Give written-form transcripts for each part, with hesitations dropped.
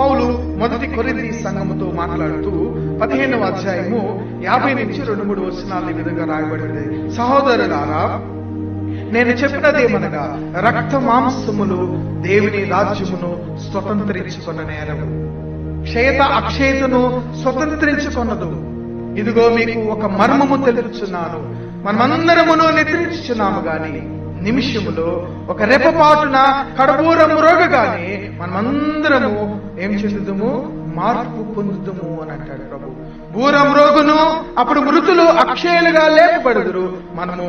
పౌలు మొదటి కొరింథీ సంఘముతో మాట్లాడుతూ 15వ అధ్యాయము 50 నుంచి 2-3 వచనాలు ఈ విధంగా రాయబడింది. సహోదరులారా, నేను చెప్పినదేమనగా, రక్త మాంసములు దేవుని రాజ్యమును స్వతంత్రించుకున్న నేరము, క్షయత అక్షయతను స్వతంత్రించుకున్నదు. ఇదిగో మీకు ఒక మర్మము తెలుపుచున్నాను, మనమందరమును నిద్రించుచున్నాము గాని నిమిషములో ఒక రెప్పపాటున కడబూరము రోగగానే మనమందరము ఏం చెందుదుము, మార్పు పొందుదుము అని అంటాడు ప్రభు. బూరం రోగును, అప్పుడు మృతులు అక్షయులుగా లేపబడుదురు, మనము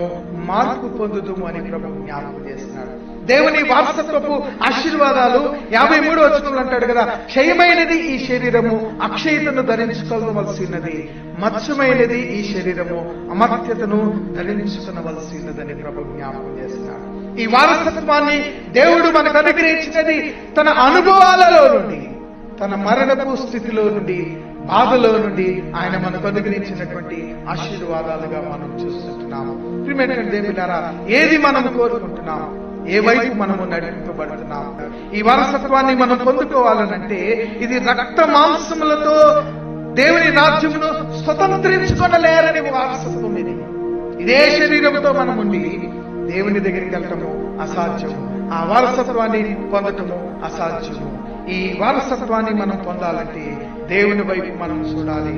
మార్పు పొందుదుము అని ప్రభు జ్ఞాపకం చేస్తున్నాడు. దేవుని వారసత్వపు ఆశీర్వాదాలు 53వ వచనంలో అంటాడు కదా, క్షయమైనది ఈ శరీరము అక్షయతను ధరించుకోవలసినది, మత్స్యమైనది ఈ శరీరము అమర్త్యతను ధరించుకునవలసినదని ప్రభు జ్ఞాపకం చేస్తున్నాడు. ఈ వారసత్వాన్ని దేవుడు మనకు అనుగ్రహించినది తన అనుభవాలలో నుండి, తన మరణపు స్థితిలో నుండి, బాధలో నుండి ఆయన మనకు అనుగ్రహించినటువంటి ఆశీర్వాదాలుగా మనం చూస్తుంటున్నాము. ప్రియమైనటువంటి దేవులారా, ఏది మనం కోరుకుంటున్నాం, ఏ వైపు మనము నడిపింపబడుతున్నాం? ఈ వారసత్వాన్ని మనం పొందుకోవాలనంటే ఇది రక్త మాంసములతో దేవుని రాజ్యమును స్వతంత్రించుకొనలేరని వారసత్వం ఇది. ఇదే శరీరంతో మనం ఉండి దేవుని దగ్గరికి వెళ్ళటము అసాధ్యము, ఆ వారసత్వాన్ని పొందటము అసాధ్యము. ఈ వారసత్వాన్ని మనం పొందాలంటే దేవుని వైపు మనం చూడాలి.